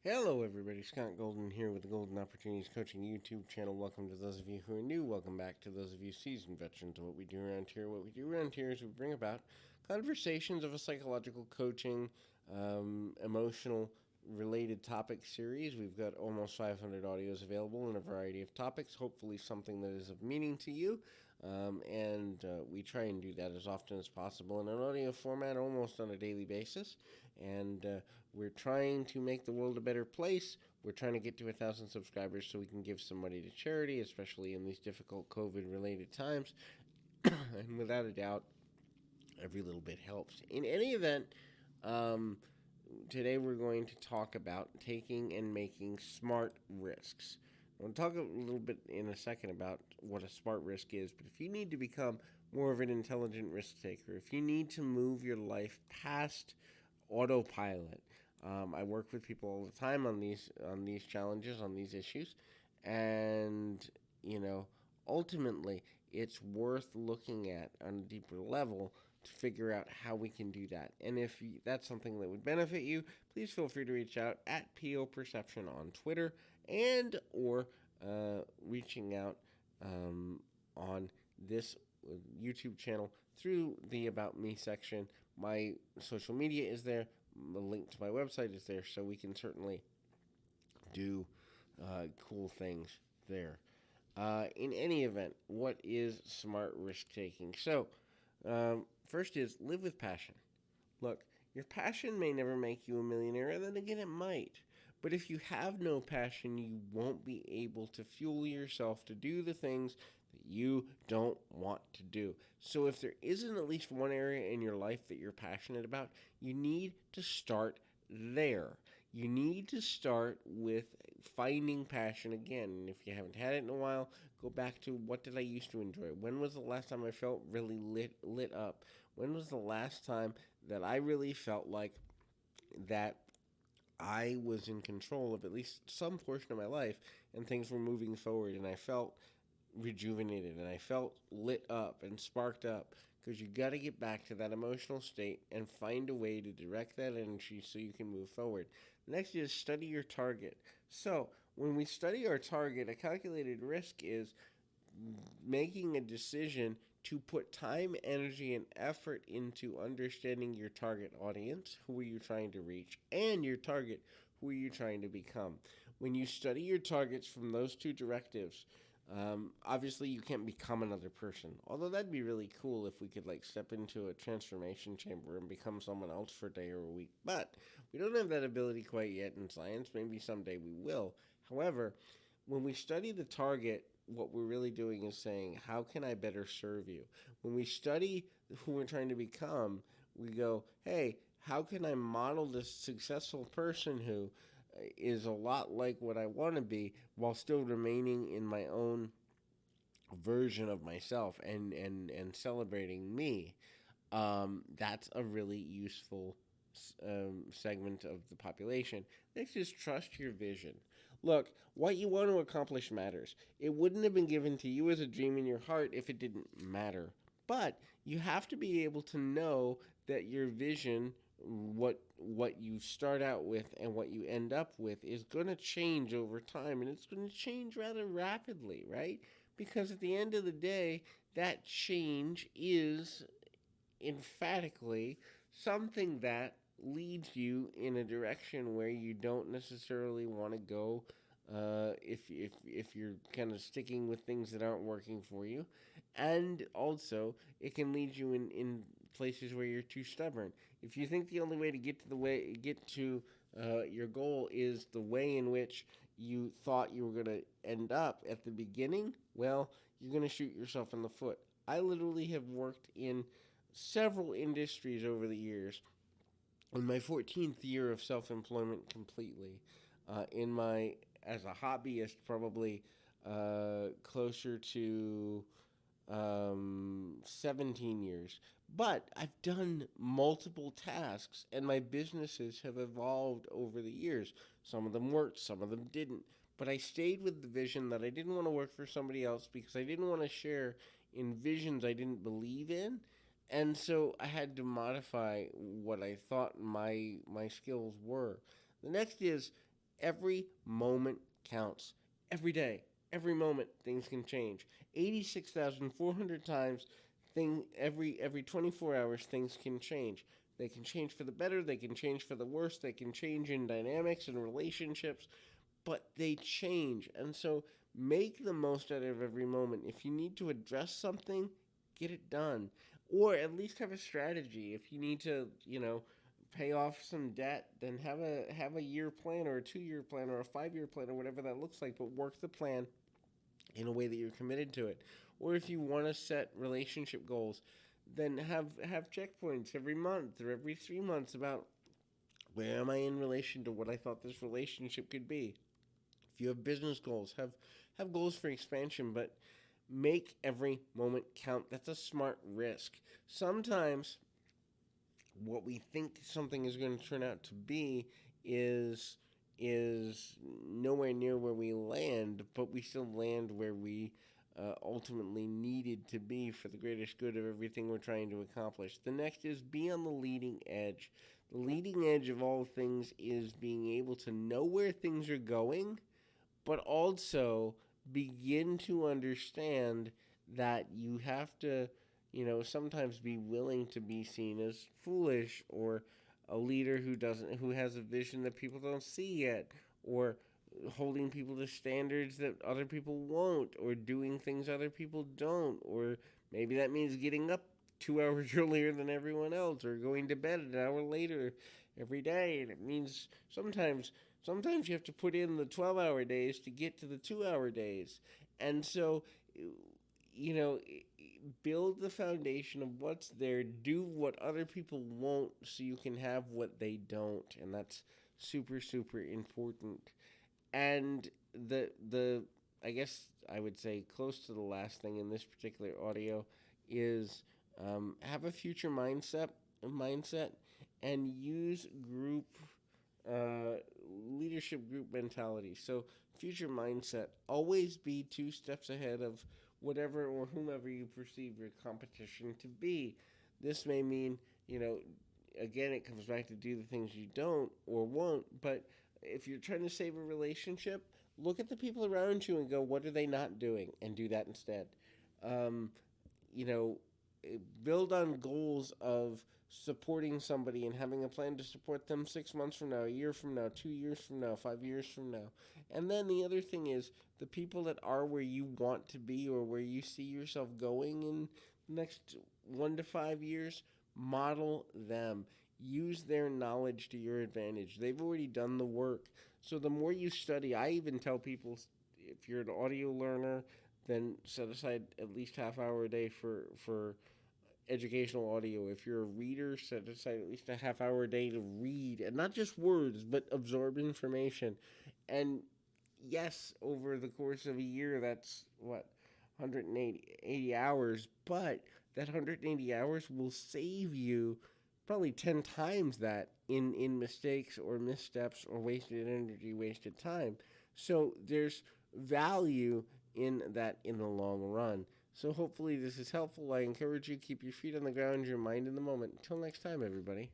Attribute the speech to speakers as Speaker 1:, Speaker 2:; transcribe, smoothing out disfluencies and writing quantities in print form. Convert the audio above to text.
Speaker 1: Hello, everybody. Scott Golden here with the Golden Opportunities Coaching YouTube channel. Welcome to those of you who are new. Welcome back to those of you seasoned veterans of what we do around here. What we do around here is we bring about conversations of a psychological coaching, emotional related topic series. We've got almost 500 audios available in a variety of topics, hopefully something that is of meaning to you. We try and do that as often as possible in an audio format almost on a daily basis. And we're trying to make the world a better place. We're trying to get to 1,000 subscribers so we can give some money to charity, especially in these difficult COVID-related times. And without a doubt, every little bit helps. In any event, today we're going to talk about taking and making smart risks. I'll talk a little bit in a second about what a smart risk is, but if you need to become more of an intelligent risk taker, if you need to move your life past autopilot, I work with people all the time on these challenges, on these issues, and ultimately, it's worth looking at on a deeper level to figure out how we can do that. And if that's something that would benefit you, please feel free to reach out at PO Perception on Twitter and or reaching out on this YouTube channel through the About Me section. My social media is there. The link to my website is there, so we can certainly do cool things there. In any event, what is smart risk taking? So, first is live with passion. Look, your passion may never make you a millionaire, and then again, it might. But if you have no passion, you won't be able to fuel yourself to do the things that you don't want to do. So if there isn't at least one area in your life that you're passionate about, you need to start there. You need to start with finding passion again. And if you haven't had it in a while, go back to what did I used to enjoy? When was the last time I felt really lit up? When was the last time that I really felt like that I was in control of at least some portion of my life and things were moving forward and I felt rejuvenated and I felt lit up and sparked up? Because you got to get back to that emotional state and find a way to direct that energy so you can move forward. Next is study your target. So when we study our target, a calculated risk is making a decision to put time, energy, and effort into understanding your target audience, who are you trying to reach, and your target, who are you trying to become. When you study your targets from those two directives, obviously you can't become another person. Although that'd be really cool if we could step into a transformation chamber and become someone else for a day or a week. But we don't have that ability quite yet in science. Maybe someday we will. However, when we study the target, what we're really doing is saying, how can I better serve you? When we study who we're trying to become, we go, hey, how can I model this successful person who is a lot like what I want to be while still remaining in my own version of myself and celebrating me? That's a really useful segment of the population. Next is trust your vision. Look, what you want to accomplish matters. It wouldn't have been given to you as a dream in your heart if it didn't matter. But you have to be able to know that your vision, what you start out with and what you end up with, is going to change over time, and it's going to change rather rapidly, right? Because at the end of the day, that change is emphatically something that leads you in a direction where you don't necessarily want to go, if you're kind of sticking with things that aren't working for you. And also it can lead you in places where you're too stubborn. If you think the only way to get to your goal is the way in which you thought you were going to end up at the beginning, well, you're going to shoot yourself in the foot. I literally have worked in several industries over the years. In my 14th year of self-employment completely, as a hobbyist, probably closer to 17 years. But I've done multiple tasks, and my businesses have evolved over the years. Some of them worked, some of them didn't. But I stayed with the vision that I didn't want to work for somebody else because I didn't want to share in visions I didn't believe in. And so I had to modify what I thought my skills were. The next is Every moment counts. Every day, every moment, things can change. 86,400 times, every 24 hours, things can change. They can change for the better, they can change for the worse, they can change in dynamics and relationships, but they change. And so make the most out of every moment. If you need to address something, get it done. Or at least have a strategy. If you need to, pay off some debt, then have a year plan or a 2 year plan or a 5 year plan or whatever that looks like, but work the plan in a way that you're committed to it. Or if you want to set relationship goals, then have checkpoints every month or every 3 months about where am I in relation to what I thought this relationship could be. If you have business goals, have goals for expansion, but make every moment count. That's a smart risk. Sometimes what we think something is going to turn out to be is nowhere near where we land, but we still land where we ultimately needed to be for the greatest good of everything we're trying to accomplish. The next is be on the leading edge. The leading edge of all things is being able to know where things are going, but also begin to understand that you have to, sometimes be willing to be seen as foolish or a leader who has a vision that people don't see yet, or holding people to standards that other people won't, or doing things other people don't, or maybe that means getting up 2 hours earlier than everyone else, or going to bed an hour later every day. And it means sometimes you have to put in the 12-hour days to get to the 2-hour days. And so, you know, build the foundation of what's there, do what other people won't so you can have what they don't. And that's super, super important. And the I guess I would say close to the last thing in this particular audio is have a future mindset and use group leadership group mentality. So future mindset, always be 2 steps ahead of whatever or whomever you perceive your competition to be. This may mean, again, it comes back to do the things you don't or won't, but if you're trying to save a relationship, look at the people around you and go, what are they not doing? And do that instead. Um, you know, Build on goals of supporting somebody and having a plan to support them 6 months from now, a year from now, 2 years from now, 5 years from now. And then the other thing is the people that are where you want to be or where you see yourself going in the next 1 to 5 years, model them. Use their knowledge to your advantage. They've already done the work. So the more you study, I even tell people, if you're an audio learner, then set aside at least half hour a day for educational audio. If you're a reader, set aside at least a half hour a day to read, and not just words, but absorb information. And yes, over the course of a year, that's 180 hours, but that 180 hours will save you probably 10 times that in mistakes or missteps or wasted energy, wasted time. So there's value in that in the long run. So hopefully this is helpful. I encourage you, keep your feet on the ground, your mind in the moment. Until next time, everybody.